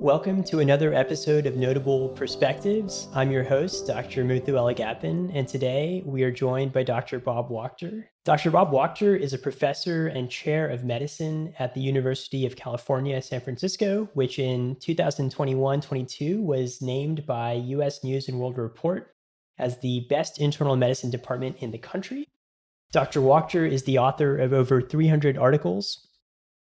Welcome to another episode of Notable Perspectives. I'm your host, Dr. Muthu Elegappan, and today we are joined by Dr. Bob Wachter. Dr. Bob Wachter is a professor and chair of medicine at the University of California, San Francisco, which in 2021-22 was named by US News and World Report as the best internal medicine department in the country. Dr. Wachter is the author of over 300 articles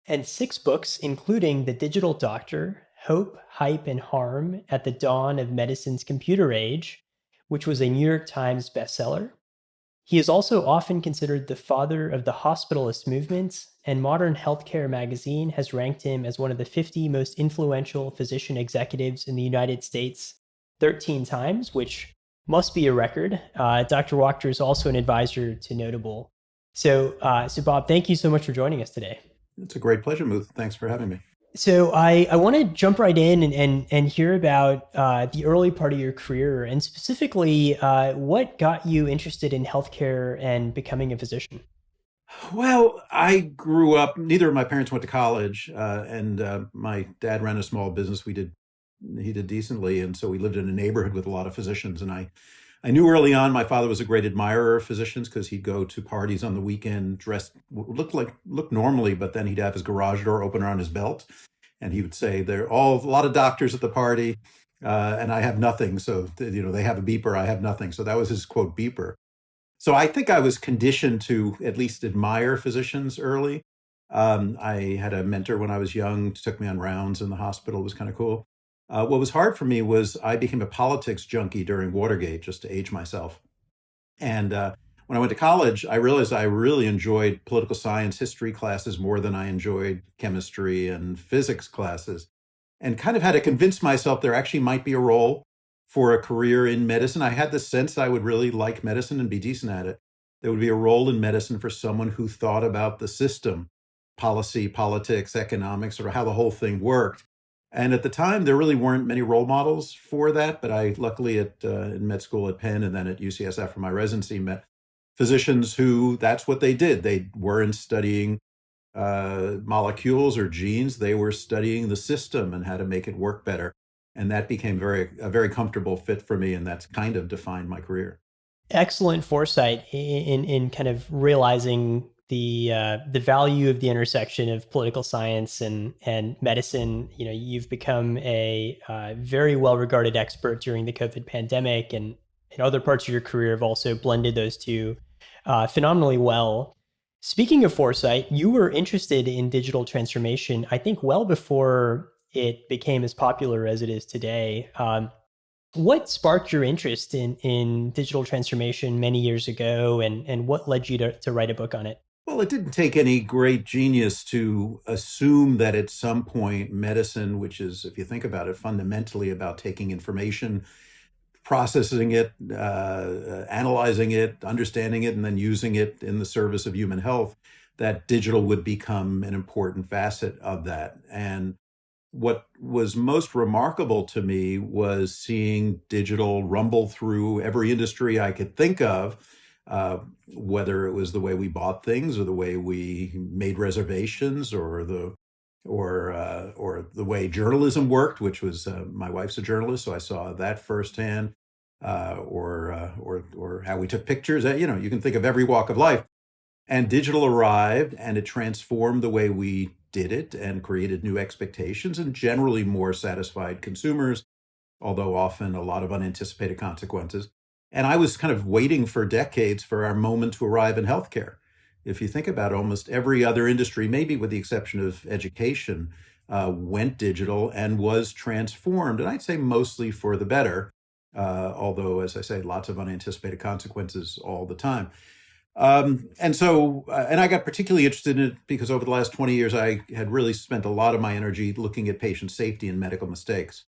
and 6 books, including The Digital Doctor, Hope, Hype, and Harm at the Dawn of Medicine's Computer Age, which was a New York Times bestseller. He is also often considered the father of the hospitalist movement, and Modern Healthcare magazine has ranked him as one of the 50 most influential physician executives in the United States 13 times, which must be a record. Dr. Wachter is also an advisor to Notable. So Bob, thank you so much for joining us today. It's a great pleasure, Muth. Thanks for having me. So I want to jump right in and hear about the early part of your career, and specifically what got you interested in healthcare and becoming a physician? Well, I grew up, neither of my parents went to college, and my dad ran a small business. He did decently, and so we lived in a neighborhood with a lot of physicians. And I knew early on my father was a great admirer of physicians because he'd go to parties on the weekend dressed, looked normally, but then he'd have his garage door open around his belt. And he would say, "There are a lot of doctors at the party, and I have nothing. So, they have a beeper, I have nothing." So that was his quote, beeper. So I think I was conditioned to at least admire physicians early. I had a mentor when I was young, took me on rounds in the hospital. It was kind of cool. What was hard for me was I became a politics junkie during Watergate, just to age myself. And when I went to college, I realized I really enjoyed political science history classes more than I enjoyed chemistry and physics classes, and kind of had to convince myself there actually might be a role for a career in medicine. I had the sense I would really like medicine and be decent at it. There would be a role in medicine for someone who thought about the system, policy, politics, economics, or how the whole thing worked. And at the time, there really weren't many role models for that. But I luckily in med school at Penn and then at UCSF for my residency met physicians who that's what they did. They weren't studying molecules or genes. They were studying the system and how to make it work better. And that became a very comfortable fit for me. And that's kind of defined my career. Excellent foresight in kind of realizing the value of the intersection of political science and medicine. You've become a very well-regarded expert during the COVID pandemic, and in other parts of your career have also blended those two phenomenally well. Speaking of foresight, you were interested in digital transformation, I think, well before it became as popular as it is today. What sparked your interest in digital transformation many years ago, and what led you to write a book on it? Well, it didn't take any great genius to assume that at some point medicine, which is, if you think about it, fundamentally about taking information, processing it, analyzing it, understanding it, and then using it in the service of human health, that digital would become an important facet of that. And what was most remarkable to me was seeing digital rumble through every industry I could think of, whether it was the way we bought things or the way we made reservations or the way journalism worked, which was my wife's a journalist, so I saw that firsthand, or how we took pictures. You can think of every walk of life. And digital arrived, and it transformed the way we did it and created new expectations and generally more satisfied consumers, although often a lot of unanticipated consequences. And I was kind of waiting for decades for our moment to arrive in healthcare. If you think about it, almost every other industry, maybe with the exception of education, went digital and was transformed. And I'd say mostly for the better, although, as I say, lots of unanticipated consequences all the time. And I got particularly interested in it because over the last 20 years, I had really spent a lot of my energy looking at patient safety and medical mistakes.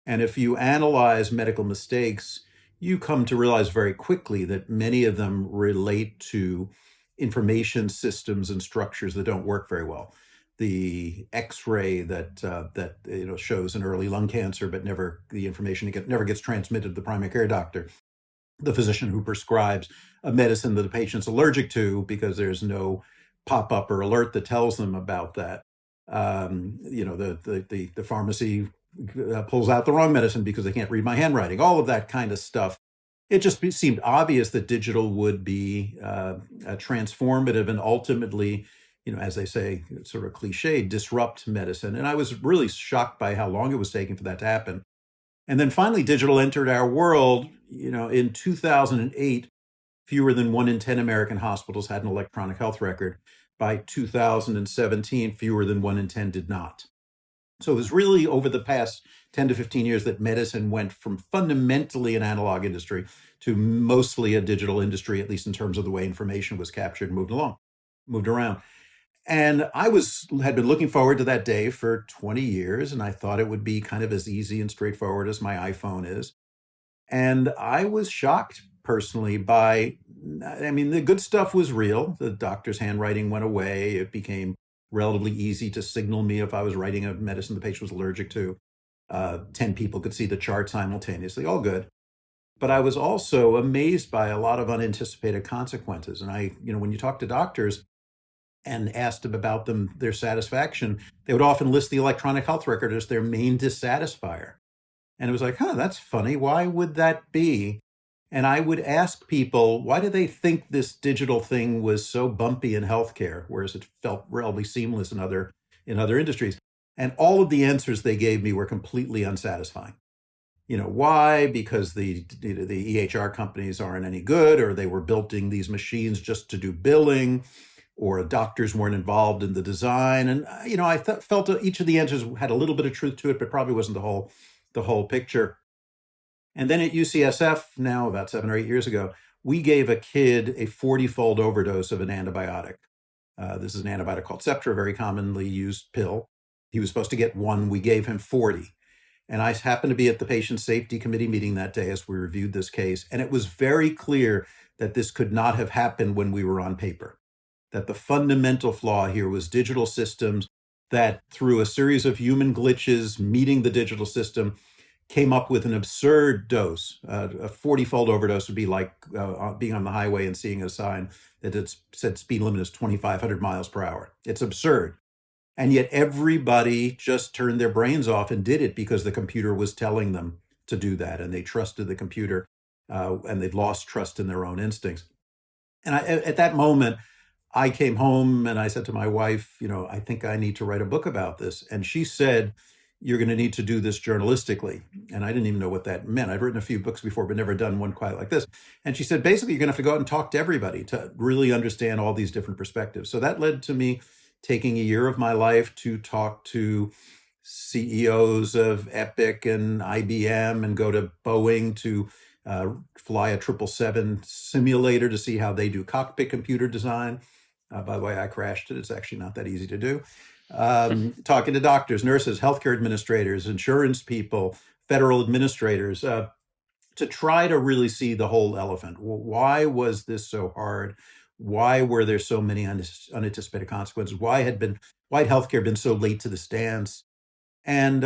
And if you analyze medical mistakes, you come to realize very quickly that many of them relate to information systems and structures that don't work very well. The X-ray that shows an early lung cancer, but the information never gets transmitted to the primary care doctor. The physician who prescribes a medicine that the patient's allergic to because there's no pop-up or alert that tells them about that. The pharmacy pulls out the wrong medicine because they can't read my handwriting, all of that kind of stuff. It just seemed obvious that digital would be transformative and ultimately, as they say, sort of cliche, disrupt medicine. And I was really shocked by how long it was taking for that to happen. And then finally, digital entered our world. In 2008, fewer than 1 in 10 American hospitals had an electronic health record. By 2017, fewer than 1 in 10 did not. So it was really over the past 10 to 15 years that medicine went from fundamentally an analog industry to mostly a digital industry, at least in terms of the way information was captured and moved around. And had been looking forward to that day for 20 years, and I thought it would be kind of as easy and straightforward as my iPhone is. And I was shocked personally the good stuff was real. The doctor's handwriting went away. It became relatively easy to signal me if I was writing a medicine the patient was allergic to. 10 people could see the chart simultaneously, all good. But I was also amazed by a lot of unanticipated consequences. And when you talk to doctors and asked them about their satisfaction, they would often list the electronic health record as their main dissatisfier. And it was like, that's funny. Why would that be? And I would ask people, why do they think this digital thing was so bumpy in healthcare, whereas it felt relatively seamless in other industries? And all of the answers they gave me were completely unsatisfying. Why? Because the EHR companies aren't any good, or they were building these machines just to do billing, or doctors weren't involved in the design. And I felt each of the answers had a little bit of truth to it, but probably wasn't the whole picture. And then at UCSF, now about 7 or 8 years ago, we gave a kid a 40-fold overdose of an antibiotic. This is an antibiotic called Septra, a very commonly used pill. He was supposed to get 1. We gave him 40. And I happened to be at the patient safety committee meeting that day as we reviewed this case. And it was very clear that this could not have happened when we were on paper, that the fundamental flaw here was digital systems that, through a series of human glitches meeting the digital system, came up with an absurd dose. A 40-fold overdose would be like being on the highway and seeing a sign that it said speed limit is 2,500 miles per hour. It's absurd. And yet everybody just turned their brains off and did it because the computer was telling them to do that. And they trusted the computer and they'd lost trust in their own instincts. And at that moment, I came home and I said to my wife, I think I need to write a book about this. And she said, you're going to need to do this journalistically. And I didn't even know what that meant. I'd written a few books before, but never done one quite like this. And she said, basically, you're going to have to go out and talk to everybody to really understand all these different perspectives. So that led to me taking a year of my life to talk to CEOs of Epic and IBM and go to Boeing to fly a 777 simulator to see how they do cockpit computer design. By the way, I crashed it. It's actually not that easy to do. Talking to doctors, nurses, healthcare administrators, insurance people, federal administrators, to try to really see the whole elephant. Why was this so hard? Why were there so many unanticipated consequences? Why had healthcare been so late to this dance? And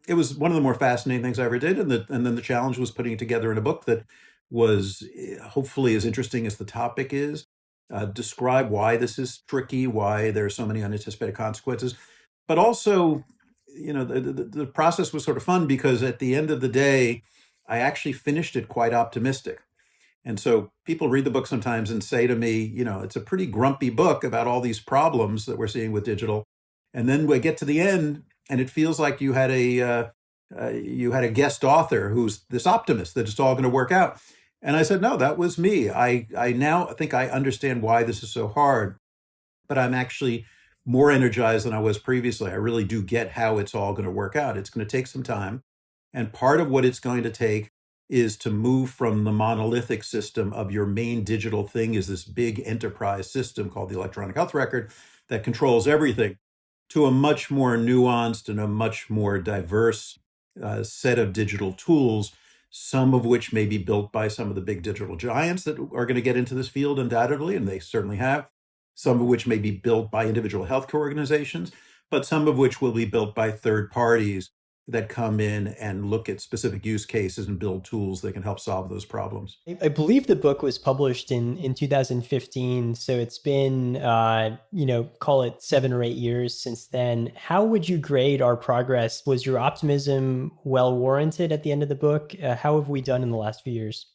it was one of the more fascinating things I ever did. And then the challenge was putting it together in a book that was hopefully as interesting as the topic is. Describe why this is tricky, why there are so many unanticipated consequences. But also, the process was sort of fun because at the end of the day, I actually finished it quite optimistic. And so people read the book sometimes and say to me, it's a pretty grumpy book about all these problems that we're seeing with digital. And then we get to the end and it feels like you had a guest author who's this optimist that it's all going to work out. And I said, no, that was me. I now think I understand why this is so hard, but I'm actually more energized than I was previously. I really do get how it's all going to work out. It's going to take some time. And part of what it's going to take is to move from the monolithic system of your main digital thing is this big enterprise system called the electronic health record that controls everything, to a much more nuanced and a much more diverse set of digital tools, some of which may be built by some of the big digital giants that are going to get into this field undoubtedly, and they certainly have. Some of which may be built by individual healthcare organizations, but some of which will be built by third parties that come in and look at specific use cases and build tools that can help solve those problems. I believe the book was published in 2015, so it's been call it 7 or 8 years since then. How would you grade our progress? Was your optimism well warranted at the end of the book? How have we done in the last few years?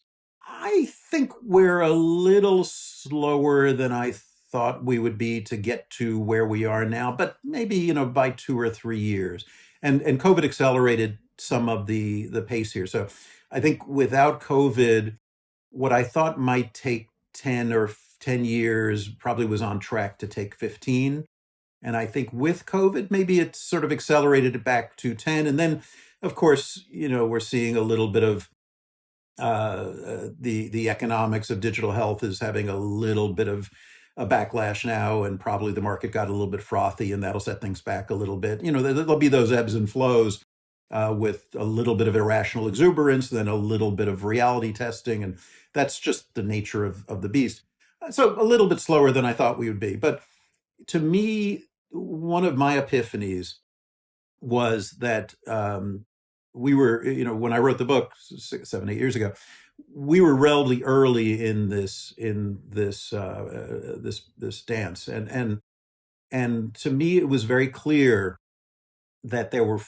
I think we're a little slower than I thought we would be to get to where we are now, but maybe, by 2 or 3 years. And COVID accelerated some of the pace here. So I think without COVID, what I thought might take 10 years probably was on track to take 15. And I think with COVID, maybe it sort of accelerated it back to 10. And then, of course, we're seeing a little bit of the economics of digital health is having a little bit of a backlash now, and probably the market got a little bit frothy, and that'll set things back a little bit. There'll be those ebbs and flows with a little bit of irrational exuberance, then a little bit of reality testing, and that's just the nature of the beast. So a little bit slower than I thought we would be. But to me, one of my epiphanies was that we were, when I wrote the book 7, 8 years ago, we were relatively early in this this dance, and to me it was very clear that there were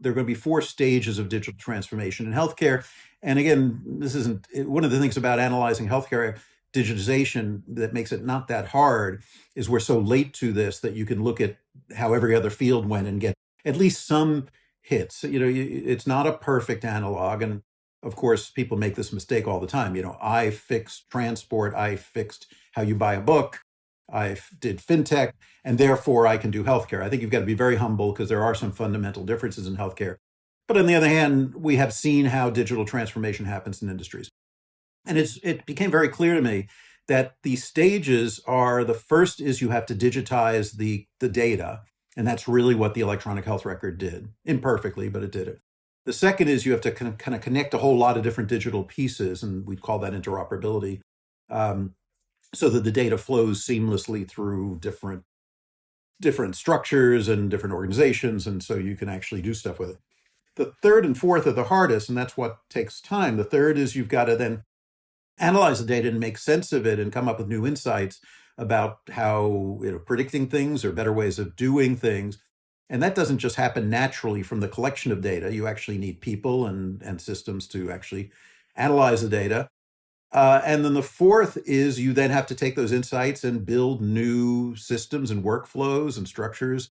going to be 4 stages of digital transformation in healthcare. And again, this isn't one of the things about analyzing healthcare digitization that makes it not that hard is we're so late to this that you can look at how every other field went and get at least some hits. It's not a perfect analog. And of course, people make this mistake all the time. I fixed transport. I fixed how you buy a book. I did fintech, and therefore I can do healthcare. I think you've got to be very humble because there are some fundamental differences in healthcare. But on the other hand, we have seen how digital transformation happens in industries. And it became very clear to me that the stages are, the first is you have to digitize the data. And that's really what the electronic health record did, imperfectly, but it did it. The second is you have to kind of connect a whole lot of different digital pieces, and we'd call that interoperability, so that the data flows seamlessly through different structures and different organizations, and so you can actually do stuff with it. The third and fourth are the hardest, and that's what takes time. The third is you've got to then analyze the data and make sense of it and come up with new insights about how, predicting things or better ways of doing things. And that doesn't just happen naturally from the collection of data. You actually need people and systems to actually analyze the data. And then the fourth is you then have to take those insights and build new systems and workflows and structures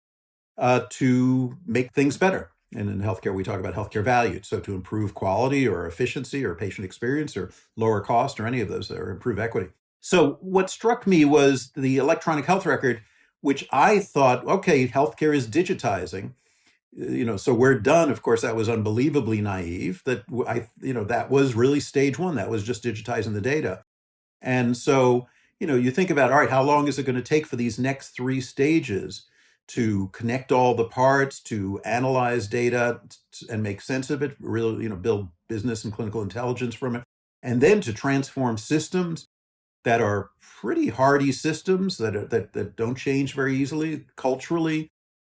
to make things better. And in healthcare, we talk about healthcare value. So to improve quality or efficiency or patient experience or lower cost or any of those, or improve equity. So what struck me was the electronic health record, which I thought, okay, healthcare is digitizing, so we're done. Of course, that was unbelievably naive. That was really stage one. That was just digitizing the data. And so, you think about, all right, how long is it going to take for these next 3 stages to connect all the parts, to analyze data and make sense of it, really, build business and clinical intelligence from it, and then to transform systems that are pretty hardy systems that don't change very easily culturally.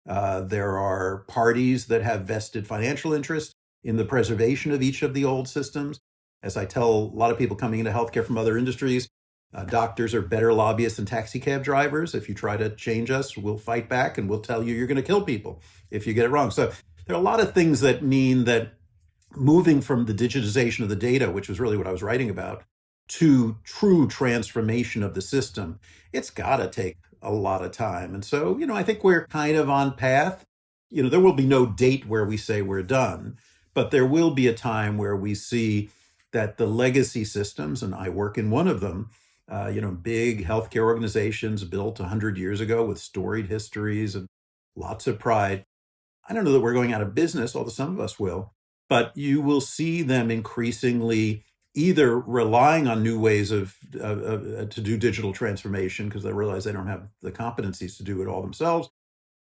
There are parties that have vested financial interest in the preservation of each of the old systems. As I tell a lot of people coming into healthcare from other industries, doctors are better lobbyists than taxi cab drivers. If you try to change us, we'll fight back and we'll tell you you're going to kill people if you get it wrong. So there are a lot of things that mean that moving from the digitization of the data, which was really what I was writing about, to true transformation of the system, it's got to take a lot of time. And so, I think we're kind of on path. There will be no date where we say we're done, but there will be a time where we see that the legacy systems, and I work in one of them, big healthcare organizations built 100 years ago with storied histories and lots of pride. I don't know that we're going out of business, although some of us will, but you will see them increasingly either relying on new ways to do digital transformation because they realize they don't have the competencies to do it all themselves,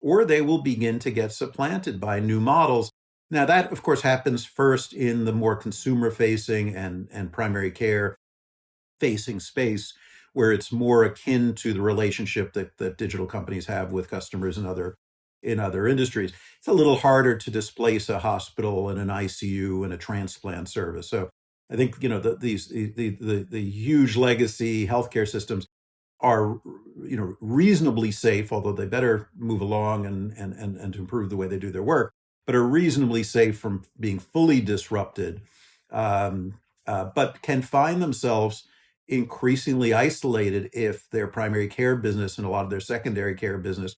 or they will begin to get supplanted by new models. Now, that, of course, happens first in the more consumer-facing and primary care-facing space, where it's more akin to the relationship that digital companies have with customers in other in other industries. It's a little harder to displace a hospital and an ICU and a transplant service. So I think the huge legacy healthcare systems are reasonably safe, although they better move along and to improve the way they do their work, but are reasonably safe from being fully disrupted, but can find themselves increasingly isolated if their primary care business and a lot of their secondary care business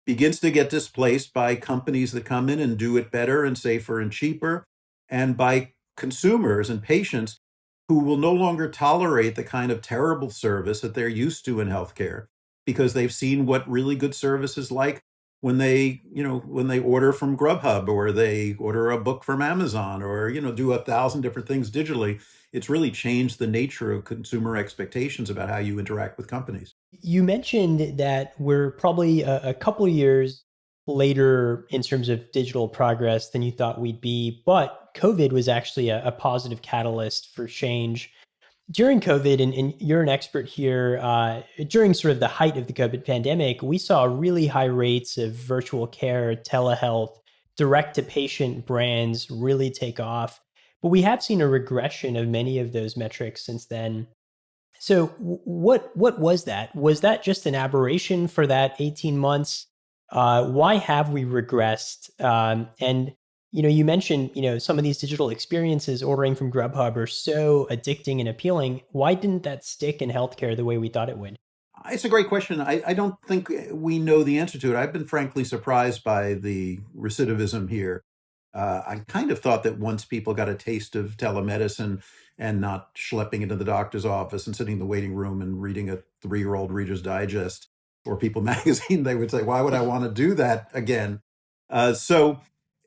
begins to get displaced by companies that come in and do it better and safer and cheaper, and by consumers and patients who will no longer tolerate the kind of terrible service that they're used to in healthcare because they've seen what really good service is like when they order from Grubhub or they order a book from Amazon or do 1,000 different things digitally. It's really changed the nature of consumer expectations about how you interact with companies. You mentioned that we're probably a couple years later in terms of digital progress than you thought we'd be, but COVID was actually a positive catalyst for change. During COVID, and you're an expert here, during sort of the height of the COVID pandemic, we saw really high rates of virtual care, telehealth, direct to patient brands really take off. But we have seen a regression of many of those metrics since then. So what was that? Was that just an aberration for that 18 months? Why have we regressed? And you mentioned some of these digital experiences, ordering from Grubhub, are so addicting and appealing. Why didn't that stick in healthcare the way we thought it would? It's a great question. I don't think we know the answer to it. I've been frankly surprised by the recidivism here. I kind of thought that once people got a taste of telemedicine and not schlepping into the doctor's office and sitting in the waiting room and reading a 3-year-old Reader's Digest or People magazine, they would say, why would I want to do that again? So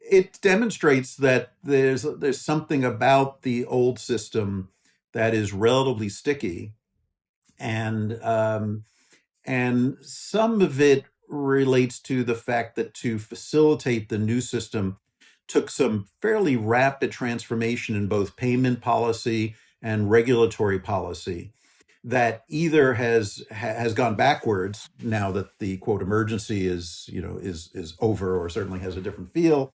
it demonstrates that there's something about the old system that is relatively sticky, and some of it relates to the fact that to facilitate the new system took some fairly rapid transformation in both payment policy and regulatory policy that either has gone backwards now that the quote emergency is over, or certainly has a different feel,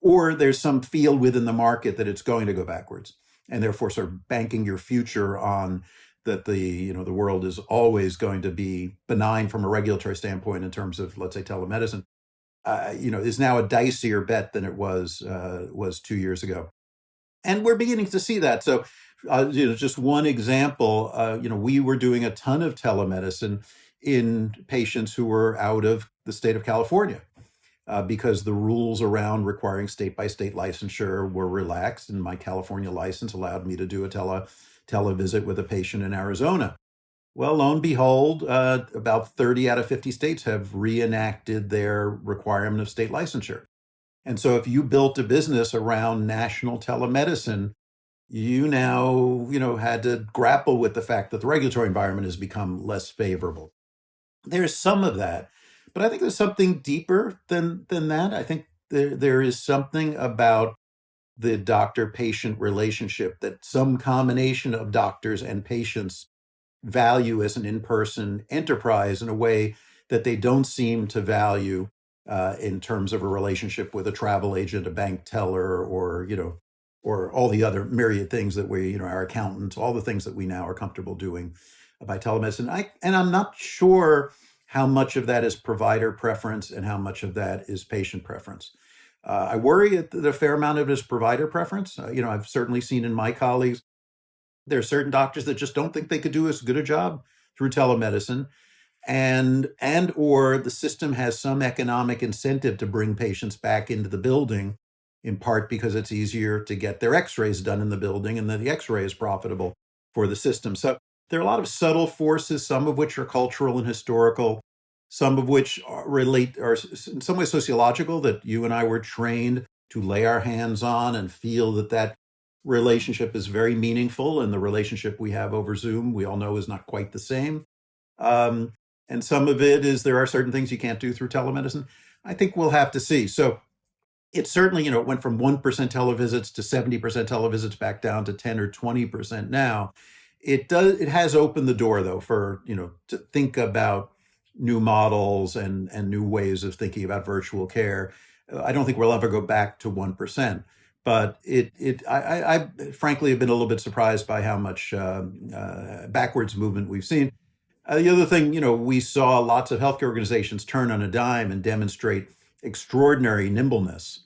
or there's some feel within the market that it's going to go backwards, and therefore sort of banking your future on that the world is always going to be benign from a regulatory standpoint in terms of, let's say, telemedicine, is now a dicier bet than it was 2 years ago, and we're beginning to see that. So, just one example, we were doing a ton of telemedicine in patients who were out of the state of California. Because the rules around requiring state-by-state licensure were relaxed, and my California license allowed me to do a televisit with a patient in Arizona. Well, lo and behold, about 30 out of 50 states have reenacted their requirement of state licensure. And so if you built a business around national telemedicine, you now, had to grapple with the fact that the regulatory environment has become less favorable. There's some of that. But I think there's something deeper than that. I think there is something about the doctor-patient relationship that some combination of doctors and patients value as an in-person enterprise in a way that they don't seem to value in terms of a relationship with a travel agent, a bank teller, or all the other myriad things that our accountants, all the things that we now are comfortable doing by telemedicine. I'm not sure how much of that is provider preference and how much of that is patient preference. I worry that a fair amount of it is provider preference. I've certainly seen in my colleagues, there are certain doctors that just don't think they could do as good a job through telemedicine, and or the system has some economic incentive to bring patients back into the building, in part because it's easier to get their x-rays done in the building and that the x-ray is profitable for the system. So there are a lot of subtle forces, some of which are cultural and historical, some of which are in some way sociological, that you and I were trained to lay our hands on and feel that relationship is very meaningful. And the relationship we have over Zoom, we all know, is not quite the same. And some of it is there are certain things you can't do through telemedicine. I think we'll have to see. So it certainly, it went from 1% televisits to 70% televisits back down to 10 or 20% now. It has opened the door, though, for, to think about new models and new ways of thinking about virtual care. I don't think we'll ever go back to 1%. But I frankly have been a little bit surprised by how much backwards movement we've seen. The other thing, we saw lots of healthcare organizations turn on a dime and demonstrate extraordinary nimbleness.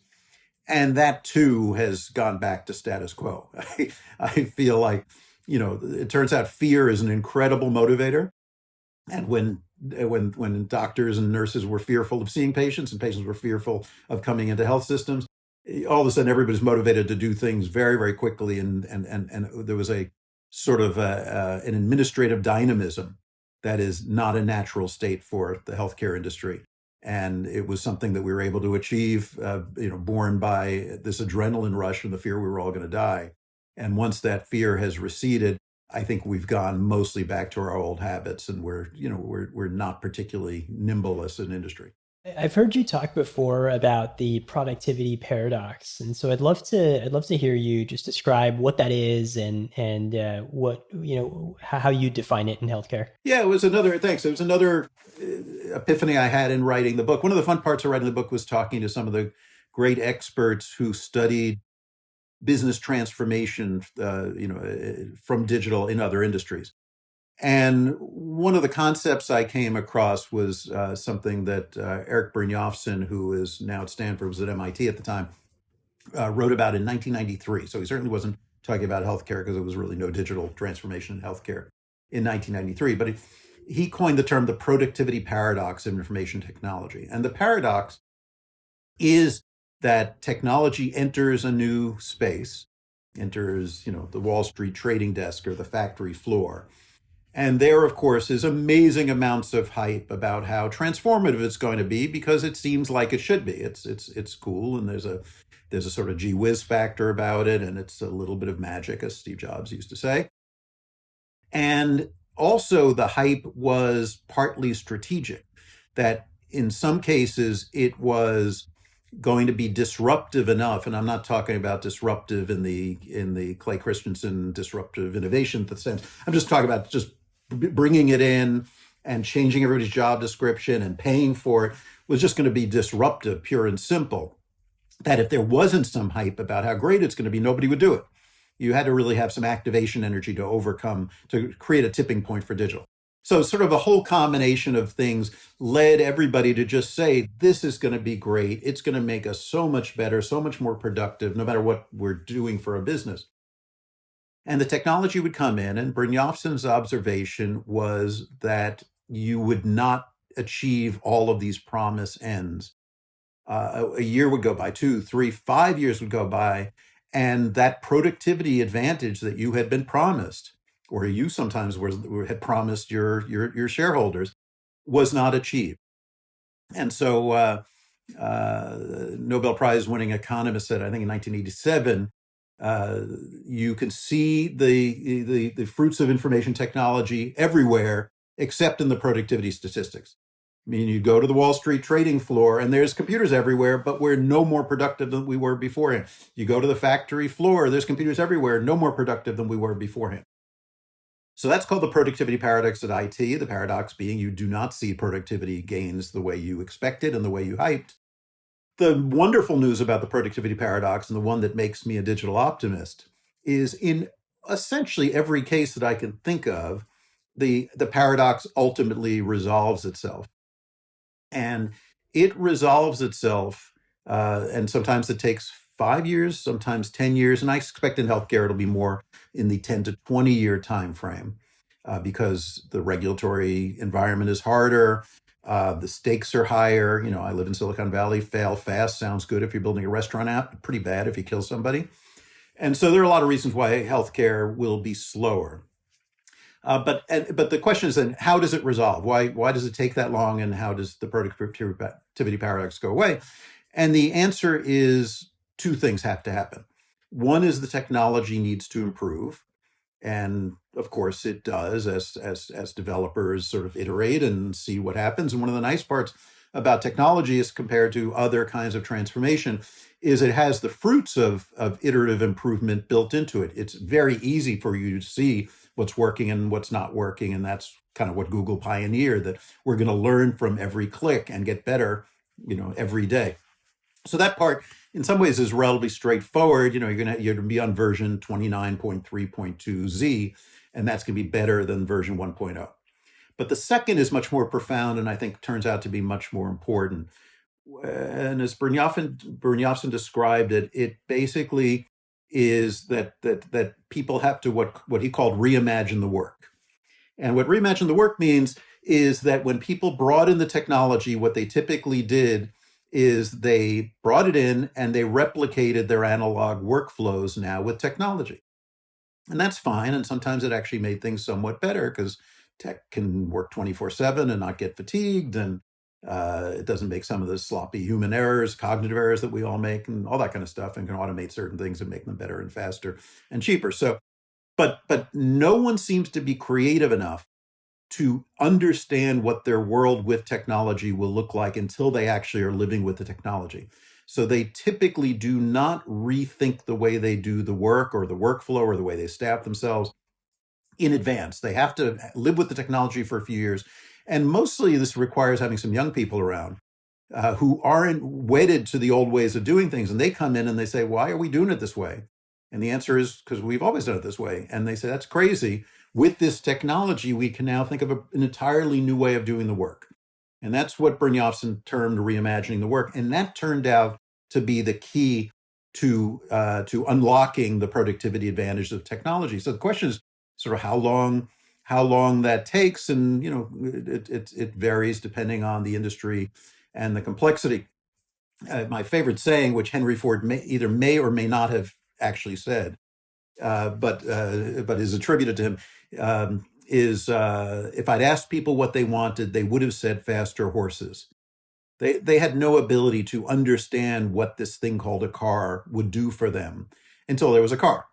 And that too has gone back to status quo. I feel like, it turns out fear is an incredible motivator. And when doctors and nurses were fearful of seeing patients and patients were fearful of coming into health systems, all of a sudden everybody's motivated to do things very, very quickly. And there was a sort of an administrative dynamism that is not a natural state for the healthcare industry. And it was something that we were able to achieve, born by this adrenaline rush and the fear we were all going to die. And once that fear has receded, I think we've gone mostly back to our old habits, and we're not particularly nimble as an industry. I've heard you talk before about the productivity paradox, and so I'd love to hear you just describe what that is and what how you define it in healthcare. Yeah, it was another thanks. It was another epiphany I had in writing the book. One of the fun parts of writing the book was talking to some of the great experts who studied business transformation, from digital in other industries. And one of the concepts I came across was something that Eric Brynjolfsson, who is now at Stanford, was at MIT at the time, wrote about in 1993. So he certainly wasn't talking about healthcare because there was really no digital transformation in healthcare in 1993. But he coined the term the productivity paradox of information technology. And the paradox is that technology enters a new space, enters, the Wall Street trading desk or the factory floor. And there, of course, is amazing amounts of hype about how transformative it's going to be because it seems like it should be. It's cool, and there's a sort of gee whiz factor about it, and it's a little bit of magic, as Steve Jobs used to say. And also, the hype was partly strategic, that in some cases it was going to be disruptive enough, and I'm not talking about disruptive in the Clay Christensen disruptive innovation sense. I'm just talking about just bringing it in and changing everybody's job description and paying for it was just going to be disruptive, pure and simple. That if there wasn't some hype about how great it's going to be, nobody would do it. You had to really have some activation energy to create a tipping point for digital. So sort of a whole combination of things led everybody to just say, this is going to be great. It's going to make us so much better, so much more productive, no matter what we're doing for a business. And the technology would come in, and Brynjolfsson's observation was that you would not achieve all of these promise ends. A year would go by, 2, 3, 5 years would go by, and that productivity advantage that you had been promised, or you sometimes had promised your shareholders, was not achieved. And so Nobel Prize winning economist said, I think in 1987, you can see the fruits of information technology everywhere except in the productivity statistics. I mean, you go to the Wall Street trading floor and there's computers everywhere, but we're no more productive than we were beforehand. You go to the factory floor, there's computers everywhere, no more productive than we were beforehand. So that's called the productivity paradox at IT, the paradox being you do not see productivity gains the way you expected and the way you hyped. The wonderful news about the productivity paradox, and the one that makes me a digital optimist, is in essentially every case that I can think of, the paradox ultimately resolves itself. And it resolves itself, and sometimes it takes 5 years, sometimes 10 years, and I expect in healthcare it'll be more in the 10 to 20-year time frame because the regulatory environment is harder. The stakes are higher. I live in Silicon Valley. Fail fast sounds good if you're building a restaurant app, pretty bad if you kill somebody. And so there are a lot of reasons why healthcare will be slower. But the question is then, how does it resolve? Why does it take that long, and how does the productivity paradox go away? And the answer is two things have to happen. One is the technology needs to improve. And of course it does as developers sort of iterate and see what happens. And one of the nice parts about technology is compared to other kinds of transformation is it has the fruits of iterative improvement built into it. It's very easy for you to see what's working and what's not working. And that's kind of what Google pioneered, that we're going to learn from every click and get better, every day. So that part, in some ways, is relatively straightforward. You're going to be on version 29.3.2Z, and that's going to be better than version 1.0. But the second is much more profound, and I think turns out to be much more important. And as Brynjolfsson described it, it basically is that people have to what he called reimagine the work. And what reimagine the work means is that when people brought in the technology, what they typically did is they brought it in and they replicated their analog workflows now with technology. And that's fine. And sometimes it actually made things somewhat better because tech can work 24/7 and not get fatigued. And it doesn't make some of the sloppy human errors, cognitive errors that we all make, and all that kind of stuff, and can automate certain things and make them better and faster and cheaper. So, but no one seems to be creative enough to understand what their world with technology will look like until they actually are living with the technology. So they typically do not rethink the way they do the work or the workflow or the way they staff themselves in advance. They have to live with the technology for a few years. And mostly this requires having some young people around who aren't wedded to the old ways of doing things. And they come in and they say, why are we doing it this way? And the answer is because we've always done it this way. And they say, that's crazy. With this technology, we can now think of an entirely new way of doing the work. And that's what Brynjolfsson termed reimagining the work. And that turned out to be the key to unlocking the productivity advantages of technology. So the question is sort of how long that takes. And, it varies depending on the industry and the complexity. My favorite saying, which Henry Ford may or may not have actually said, but is attributed to him, is if I'd asked people what they wanted, they would have said faster horses. They had no ability to understand what this thing called a car would do for them until there was a car.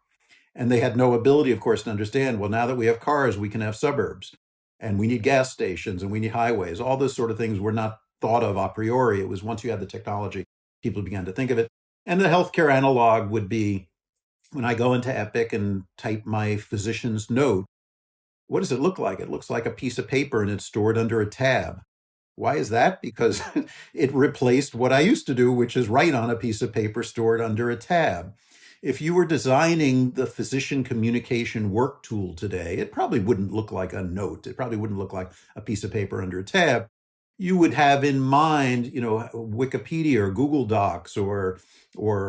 And they had no ability, of course, to understand, well, now that we have cars, we can have suburbs, and we need gas stations, and we need highways. All those sort of things were not thought of a priori. It was once you had the technology, people began to think of it. And the healthcare analog would be, when I go into Epic and type my physician's note, what does it look like? It looks like a piece of paper and it's stored under a tab. Why is that? Because it replaced what I used to do, which is write on a piece of paper stored under a tab. If you were designing the physician communication work tool today, it probably wouldn't look like a note. It probably wouldn't look like a piece of paper under a tab. You would have in mind, Wikipedia or Google Docs or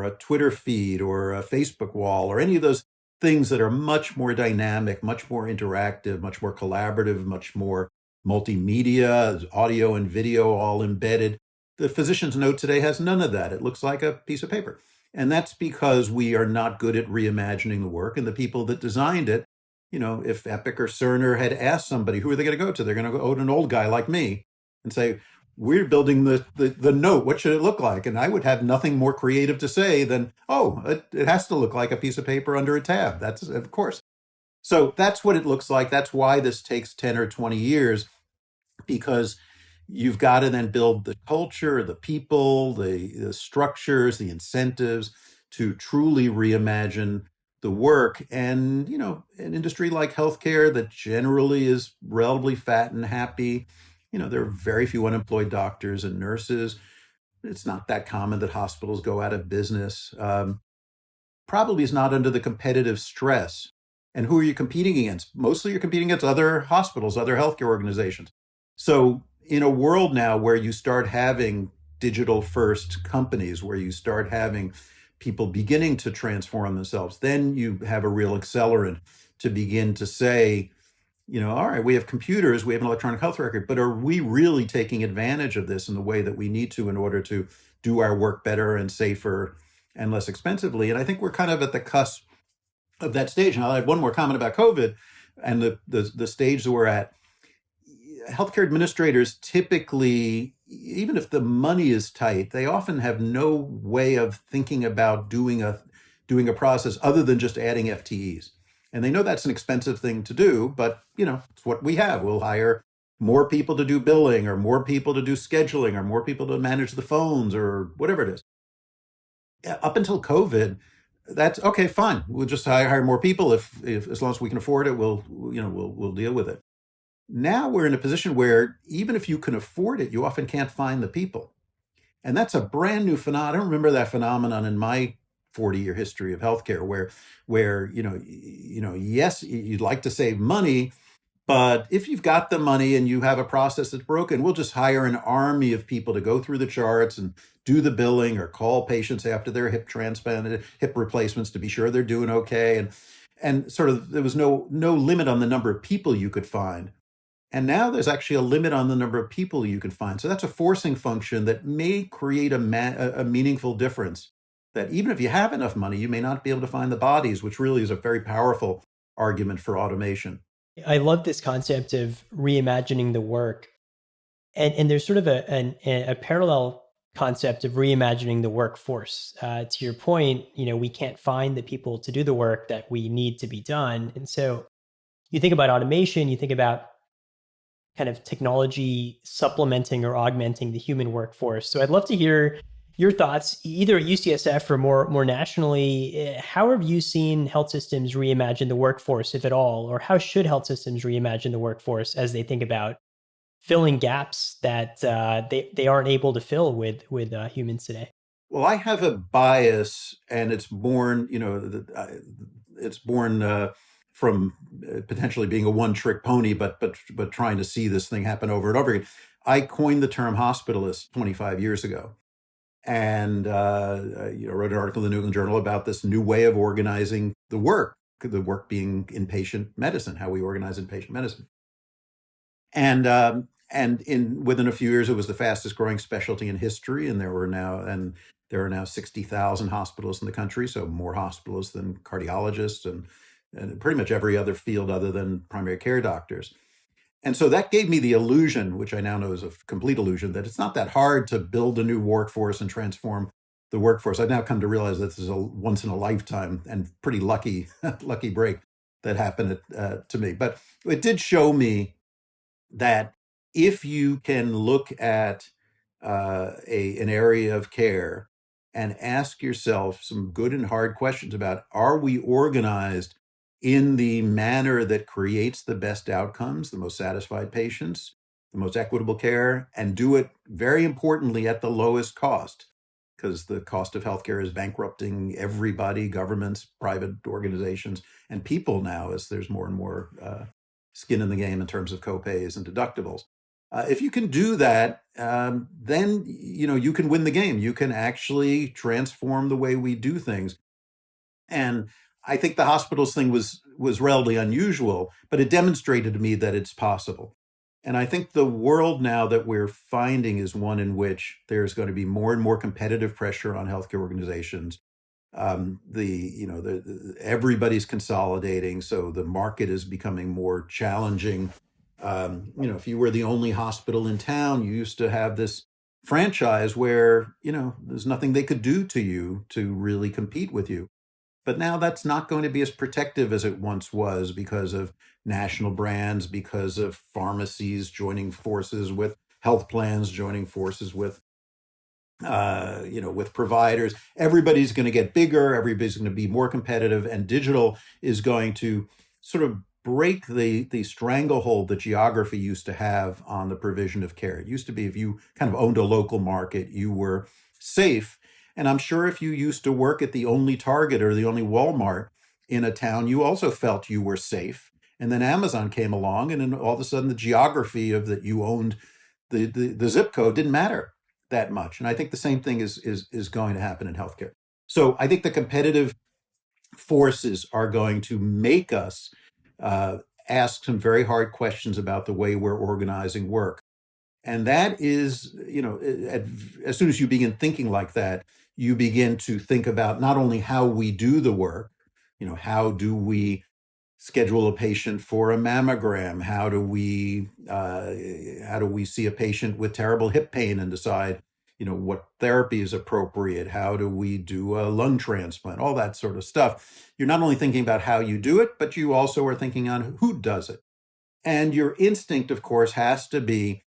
a Twitter feed or a Facebook wall or any of those things that are much more dynamic, much more interactive, much more collaborative, much more multimedia, audio and video all embedded. The physician's note today has none of that. It looks like a piece of paper. And that's because we are not good at reimagining the work. And the people that designed it, if Epic or Cerner had asked somebody, who are they going to go to? They're going to go to an old guy like me and say, we're building the note. What should it look like? And I would have nothing more creative to say than, it has to look like a piece of paper under a tab. That's, of course. So that's what it looks like. That's why this takes 10 or 20 years, because you've got to then build the culture, the people, the structures, the incentives to truly reimagine the work. And, an industry like healthcare that generally is relatively fat and happy, there are very few unemployed doctors and nurses. It's not that common that hospitals go out of business. Probably is not under the competitive stress. And who are you competing against? Mostly you're competing against other hospitals, other healthcare organizations. So in a world now where you start having digital first companies, where you start having people beginning to transform themselves, then you have a real accelerant to begin to say, all right, we have computers, we have an electronic health record, but are we really taking advantage of this in the way that we need to in order to do our work better and safer and less expensively? And I think we're kind of at the cusp of that stage. And I'll add one more comment about COVID and the stage that we're at. Healthcare administrators typically, even if the money is tight, they often have no way of thinking about doing a process other than just adding FTEs. And they know that's an expensive thing to do, but it's what we have. We'll hire more people to do billing or more people to do scheduling or more people to manage the phones or whatever it is. Up until COVID, that's okay, fine. We'll just hire more people if as long as we can afford it, we'll deal with it. Now we're in a position where even if you can afford it, you often can't find the people. And that's a brand new phenomenon. I don't remember that phenomenon in my 40-year history of healthcare where yes, you'd like to save money, but if you've got the money and you have a process that's broken, we'll just hire an army of people to go through the charts and do the billing or call patients after their hip transplant, hip replacements to be sure they're doing okay. And sort of there was no limit on the number of people you could find. And now there's actually a limit on the number of people you can find. So that's a forcing function that may create a meaningful difference. That even if you have enough money, you may not be able to find the bodies, which really is a very powerful argument for automation. I love this concept of reimagining the work. And there's sort of a parallel concept of reimagining the workforce. To your point, we can't find the people to do the work that we need to be done. And so you think about automation, you think about kind of technology supplementing or augmenting the human workforce. So I'd love to hear your thoughts, either at UCSF or more nationally. How have you seen health systems reimagine the workforce, if at all, or how should health systems reimagine the workforce as they think about filling gaps that they aren't able to fill with humans today? Well, I have a bias, and it's born, from potentially being a one-trick pony, but trying to see this thing happen over and over again. I coined the term hospitalist 25 years ago, and wrote an article in the New England Journal about this new way of organizing the work being inpatient medicine, how we organize inpatient medicine. And within a few years, it was the fastest growing specialty in history, and there are now 60,000 hospitals in the country, so more hospitals than cardiologists and pretty much every other field other than primary care doctors. And so that gave me the illusion, which I now know is a complete illusion, that it's not that hard to build a new workforce and transform the workforce. I've now come to realize that this is a once in a lifetime and pretty lucky break that happened to me. But it did show me that if you can look at an area of care and ask yourself some good and hard questions about, are we organized in the manner that creates the best outcomes, the most satisfied patients, the most equitable care, and do it, very importantly, at the lowest cost, because the cost of healthcare is bankrupting everybody, governments, private organizations, and people now, as there's more and more skin in the game in terms of copays and deductibles. If you can do that, then you can win the game. You can actually transform the way we do things. And I think the hospitals thing was relatively unusual, but it demonstrated to me that it's possible. And I think the world now that we're finding is one in which there's going to be more and more competitive pressure on healthcare organizations. Everybody's consolidating, so the market is becoming more challenging. If you were the only hospital in town, you used to have this franchise where, there's nothing they could do to you to really compete with you. But now that's not going to be as protective as it once was because of national brands, because of pharmacies joining forces with health plans, joining forces with providers. Everybody's going to get bigger. Everybody's going to be more competitive, and digital is going to sort of break the stranglehold that geography used to have on the provision of care. It used to be if you kind of owned a local market, you were safe. And I'm sure if you used to work at the only Target or the only Walmart in a town, you also felt you were safe. And then Amazon came along, and then all of a sudden the geography of that you owned, the zip code didn't matter that much. And I think the same thing is going to happen in healthcare. So I think the competitive forces are going to make us ask some very hard questions about the way we're organizing work. And that is, as soon as you begin thinking like that, you begin to think about not only how we do the work, how do we schedule a patient for a mammogram? How do we see a patient with terrible hip pain and decide, what therapy is appropriate? How do we do a lung transplant? All that sort of stuff. You're not only thinking about how you do it, but you also are thinking on who does it. And your instinct, of course, has to be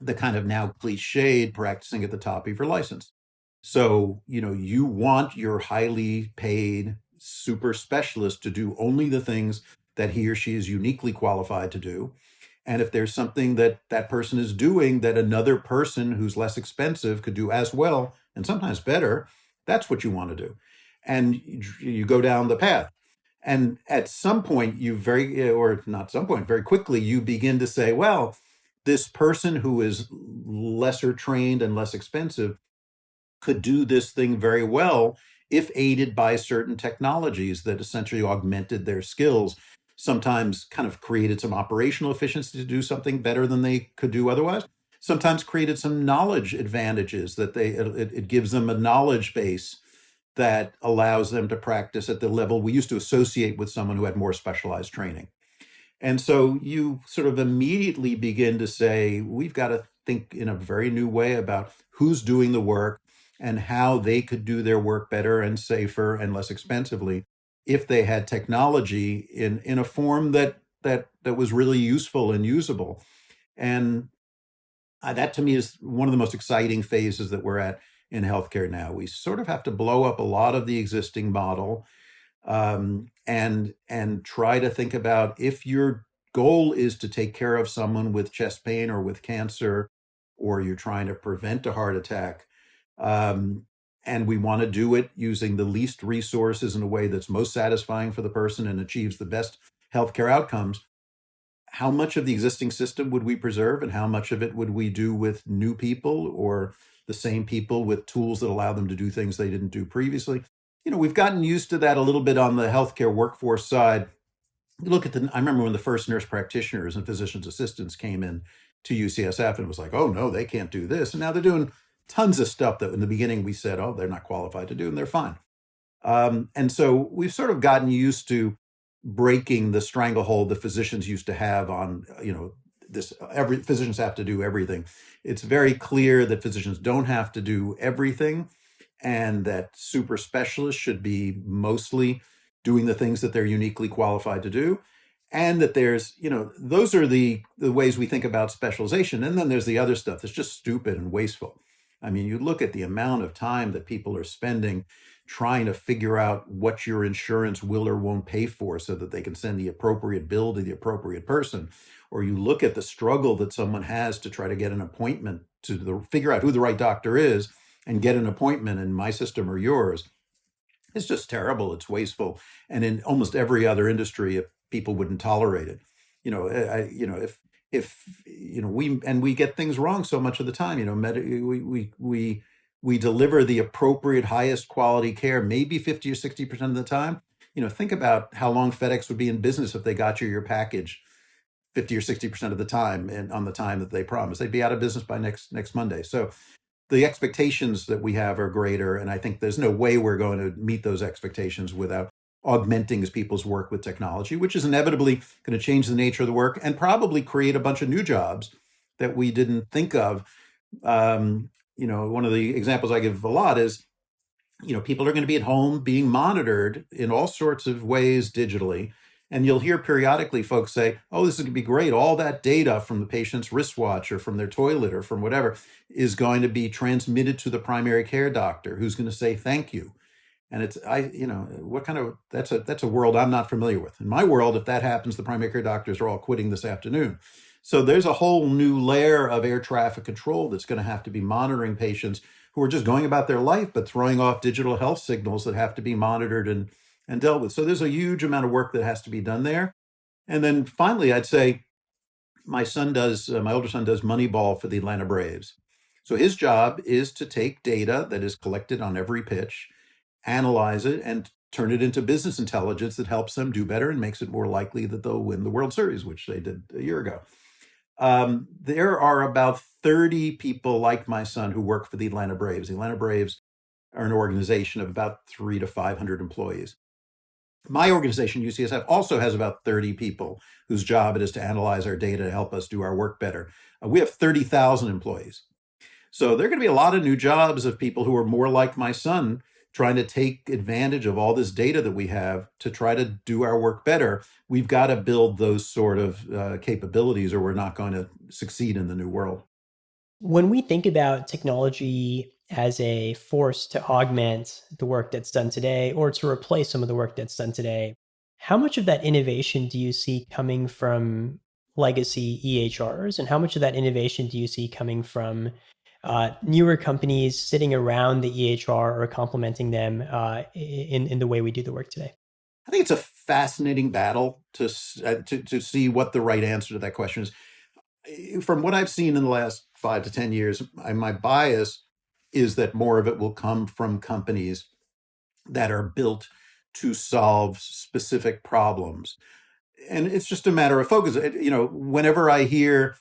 the kind of now cliched practicing at the top of your license. So, you want your highly paid super specialist to do only the things that he or she is uniquely qualified to do. And if there's something that that person is doing that another person who's less expensive could do as well, and sometimes better, that's what you want to do. And you go down the path. And at some point, or not some point, very quickly, you begin to say, well, this person who is lesser trained and less expensive could do this thing very well if aided by certain technologies that essentially augmented their skills, sometimes kind of created some operational efficiency to do something better than they could do otherwise, sometimes created some knowledge advantages that it gives them a knowledge base that allows them to practice at the level we used to associate with someone who had more specialized training. And so you sort of immediately begin to say, we've got to think in a very new way about who's doing the work and how they could do their work better and safer and less expensively if they had technology in a form that was really useful and usable. And that to me is one of the most exciting phases that we're at in healthcare now. We sort of have to blow up a lot of the existing model, and try to think about, if your goal is to take care of someone with chest pain or with cancer, or you're trying to prevent a heart attack, and we want to do it using the least resources in a way that's most satisfying for the person and achieves the best healthcare outcomes. How much of the existing system would we preserve, and how much of it would we do with new people or the same people with tools that allow them to do things they didn't do previously? We've gotten used to that a little bit on the healthcare workforce side. I remember when the first nurse practitioners and physician's assistants came in to UCSF, and it was like, oh no, they can't do this. And now they're doing tons of stuff that in the beginning we said, oh, they're not qualified to do, and they're fine. And so we've sort of gotten used to breaking the stranglehold the physicians used to have on, physicians have to do everything. It's very clear that physicians don't have to do everything, and that super specialists should be mostly doing the things that they're uniquely qualified to do. And that those are the ways we think about specialization. And then there's the other stuff that's just stupid and wasteful. I mean, you look at the amount of time that people are spending trying to figure out what your insurance will or won't pay for so that they can send the appropriate bill to the appropriate person. Or you look at the struggle that someone has to try to get an appointment figure out who the right doctor is and get an appointment in my system or yours. It's just terrible. It's wasteful. And in almost every other industry, if people wouldn't tolerate it, we get things wrong so much of the time. We deliver the appropriate, highest quality care, maybe 50 or 60% of the time. Think about how long FedEx would be in business if they got your package 50 or 60% of the time, and on the time that they promised. They'd be out of business by next Monday. So the expectations that we have are greater, and I think there's no way we're going to meet those expectations without augmenting people's work with technology, which is inevitably going to change the nature of the work and probably create a bunch of new jobs that we didn't think of. One of the examples I give a lot is, people are going to be at home being monitored in all sorts of ways digitally. And you'll hear periodically folks say, oh, this is going to be great. All that data from the patient's wristwatch or from their toilet or from whatever is going to be transmitted to the primary care doctor, who's going to say thank you. And that's a world I'm not familiar with. In my world, if that happens, the primary care doctors are all quitting this afternoon. So there's a whole new layer of air traffic control that's going to have to be monitoring patients who are just going about their life, but throwing off digital health signals that have to be monitored and dealt with. So there's a huge amount of work that has to be done there. And then finally, I'd say my older son does Moneyball for the Atlanta Braves. So his job is to take data that is collected on every pitch, analyze it, and turn it into business intelligence that helps them do better and makes it more likely that they'll win the World Series, which they did a year ago. There are about 30 people like my son who work for the Atlanta Braves. The Atlanta Braves are an organization of about 300 to 500 employees. My organization, UCSF, also has about 30 people whose job it is to analyze our data to help us do our work better. We have 30,000 employees. So there are going to be a lot of new jobs of people who are more like my son, trying to take advantage of all this data that we have to try to do our work better. We've got to build those sort of capabilities, or we're not going to succeed in the new world. When we think about technology as a force to augment the work that's done today or to replace some of the work that's done today, how much of that innovation do you see coming from legacy EHRs, and how much of that innovation do you see coming from newer companies sitting around the EHR or complementing them in the way we do the work today? I think it's a fascinating battle to see what the right answer to that question is. From what I've seen in the last 5 to 10 years, my bias is that more of it will come from companies that are built to solve specific problems. And it's just a matter of focus. Whenever I hear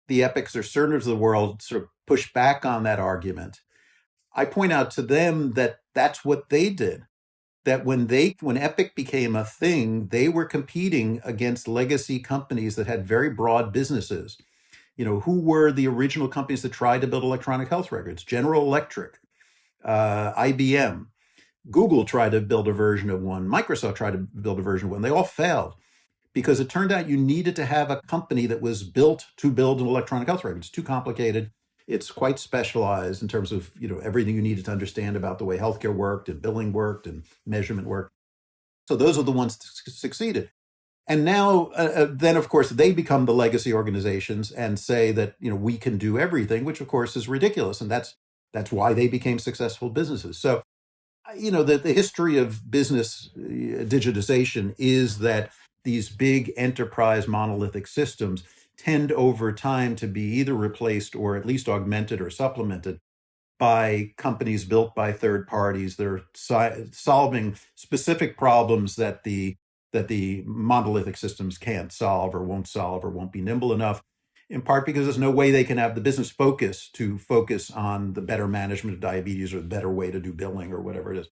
the Epics or Cerners of the world sort of push back on that argument, I point out to them that that's what they did. That when Epic became a thing, they were competing against legacy companies that had very broad businesses. Who were the original companies that tried to build electronic health records? General Electric, IBM. Google tried to build a version of one. Microsoft tried to build a version of one. They all failed because it turned out you needed to have a company that was built to build an electronic health record. It's too complicated. It's quite specialized in terms of everything you needed to understand about the way healthcare worked and billing worked and measurement worked. So those are the ones that succeeded. And now, then, of course, they become the legacy organizations and say that we can do everything, which of course is ridiculous, and that's why they became successful businesses. So the history of business digitization is that these big enterprise monolithic systems tend over time to be either replaced or at least augmented or supplemented by companies built by third parties. They're solving specific problems that the monolithic systems can't solve or won't be nimble enough, in part because there's no way they can have the business focus to focus on the better management of diabetes or the better way to do billing or whatever it is.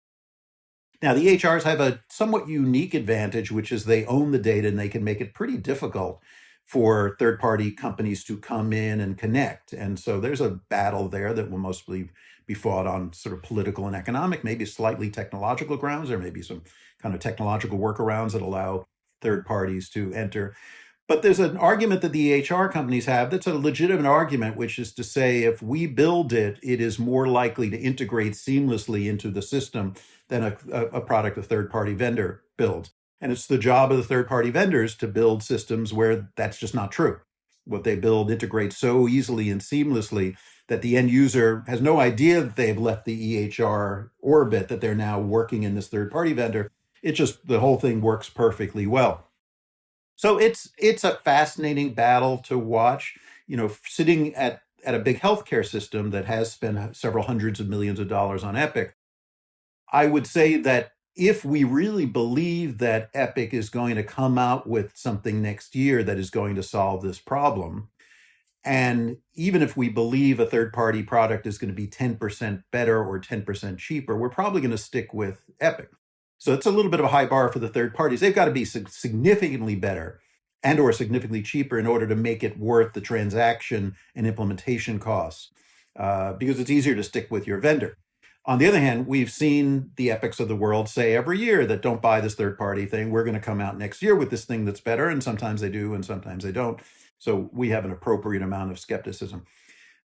Now, the EHRs have a somewhat unique advantage, which is they own the data and they can make it pretty difficult for third-party companies to come in and connect. And so there's a battle there that will mostly be fought on sort of political and economic, maybe slightly technological grounds. There may be some kind of technological workarounds that allow third parties to enter. But there's an argument that the EHR companies have that's a legitimate argument, which is to say if we build it, it is more likely to integrate seamlessly into the system than a product a third-party vendor builds. And it's the job of the third-party vendors to build systems where that's just not true. What they build integrates so easily and seamlessly that the end user has no idea that they've left the EHR orbit, that they're now working in this third-party vendor. It just, the whole thing works perfectly well. So it's a fascinating battle to watch, sitting at a big healthcare system that has spent several hundreds of millions of dollars on Epic. I would say that if we really believe that Epic is going to come out with something next year that is going to solve this problem, and even if we believe a third-party product is going to be 10% better or 10% cheaper, we're probably going to stick with Epic. So it's a little bit of a high bar for the third parties. They've got to be significantly better and or significantly cheaper in order to make it worth the transaction and implementation costs, because it's easier to stick with your vendor. On the other hand, we've seen the Epics of the world say every year that don't buy this third-party thing. We're going to come out next year with this thing that's better, and sometimes they do and sometimes they don't. So we have an appropriate amount of skepticism.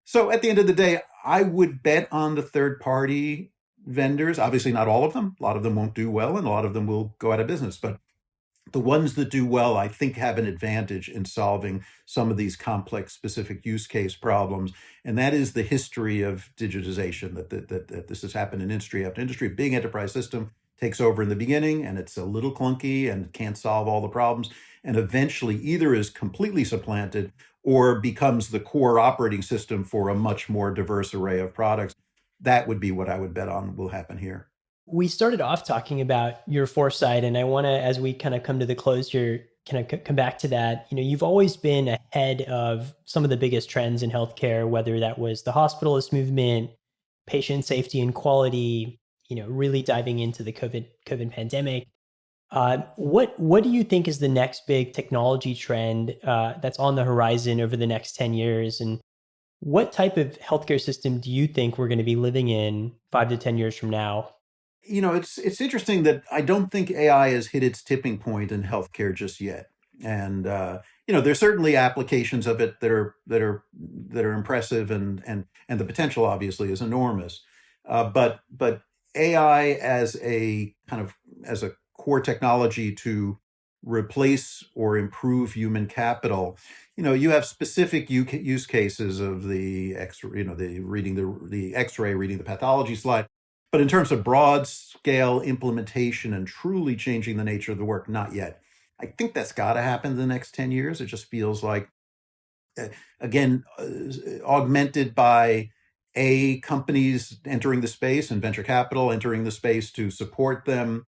So at the end of the day, I would bet on the third-party vendors. Obviously, not all of them. A lot of them won't do well, and a lot of them will go out of business. But the ones that do well, I think, have an advantage in solving some of these complex, specific use case problems. And that is the history of digitization, that this has happened in industry after industry. A big enterprise system takes over in the beginning, and it's a little clunky and can't solve all the problems, and eventually either is completely supplanted or becomes the core operating system for a much more diverse array of products. That would be what I would bet on will happen here. We started off talking about your foresight, and I want to, as we kind of come to the close here, kind of come back to that. You've always been ahead of some of the biggest trends in healthcare, whether that was the hospitalist movement, patient safety and quality, really diving into the COVID pandemic. What do you think is the next big technology trend that's on the horizon over the next 10 years? And what type of healthcare system do you think we're going to be living in 5 to 10 years from now? It's interesting that I don't think AI has hit its tipping point in healthcare just yet. And there's certainly applications of it that are impressive, and the potential obviously is enormous. But AI as a core technology to replace or improve human capital. You have specific use cases of the the reading the X-ray, reading the pathology slide. But in terms of broad scale implementation and truly changing the nature of the work, not yet. I think that's got to happen in the next 10 years. It just feels like, again, augmented by companies entering the space and venture capital entering the space to support them.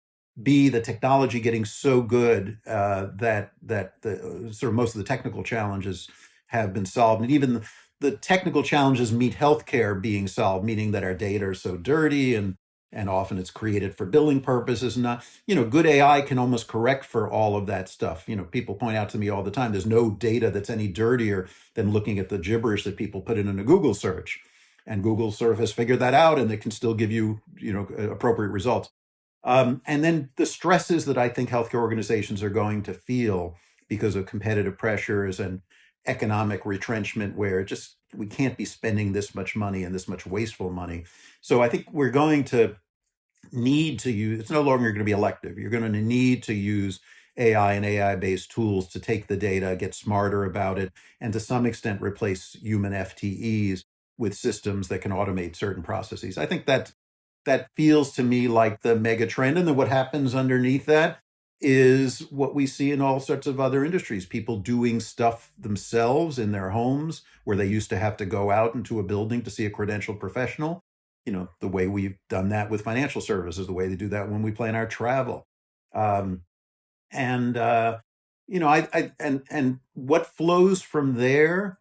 B, the technology getting so good that the sort of most of the technical challenges have been solved, and even the technical challenges meet healthcare being solved, meaning that our data are so dirty and often it's created for billing purposes. Not, good AI can almost correct for all of that stuff. People point out to me all the time, there's no data that's any dirtier than looking at the gibberish that people put in a Google search. And Google sort of has figured that out, and it can still give you, appropriate results. And then the stresses that I think healthcare organizations are going to feel because of competitive pressures and economic retrenchment, where we can't be spending this much money and this much wasteful money. So I think we're going to need to use, it's no longer going to be elective. You're going to need to use AI and AI-based tools to take the data, get smarter about it, and to some extent replace human FTEs with systems that can automate certain processes. I think that feels to me like the mega trend. And then what happens underneath that is what we see in all sorts of other industries, people doing stuff themselves in their homes where they used to have to go out into a building to see a credentialed professional. The way we've done that with financial services, the way they do that when we plan our travel. And what flows from there,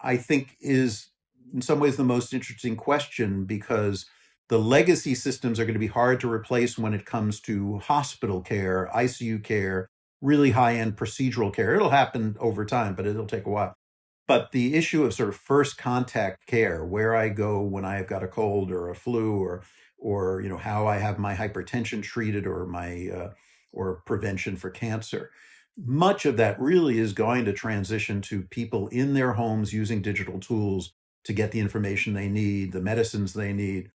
I think, is in some ways the most interesting question, because the legacy systems are going to be hard to replace when it comes to hospital care, ICU care, really high-end procedural care. It'll happen over time, but it'll take a while. But the issue of sort of first contact care, where I go when I have got a cold or a flu, or how I have my hypertension treated, or my or prevention for cancer, much of that really is going to transition to people in their homes using digital tools to get the information they need, the medicines they need,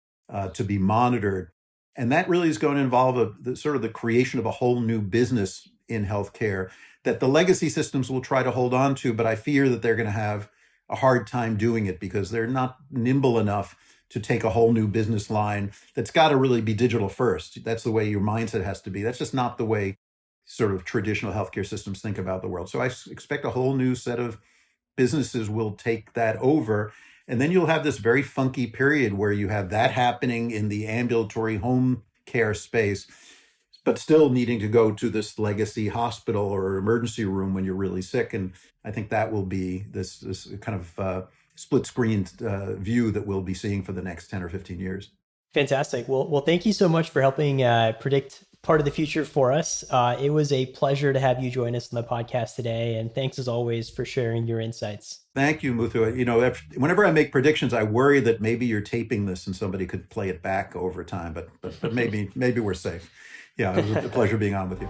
to be monitored. And that really is going to involve the creation of a whole new business in healthcare that the legacy systems will try to hold on to, but I fear that they're going to have a hard time doing it because they're not nimble enough to take a whole new business line that's got to really be digital first. That's the way your mindset has to be. That's just not the way sort of traditional healthcare systems think about the world. So I expect a whole new set of businesses will take that over. And then you'll have this very funky period where you have that happening in the ambulatory home care space, but still needing to go to this legacy hospital or emergency room when you're really sick. And I think that will be this kind of split screen view that we'll be seeing for the next 10 or 15 years. Fantastic. Well, thank you so much for helping predict part of the future for us. It was a pleasure to have you join us on the podcast today. And thanks as always for sharing your insights. Thank you, Muthu. Whenever I make predictions, I worry that maybe you're taping this and somebody could play it back over time, but maybe we're safe. Yeah, it was a pleasure being on with you.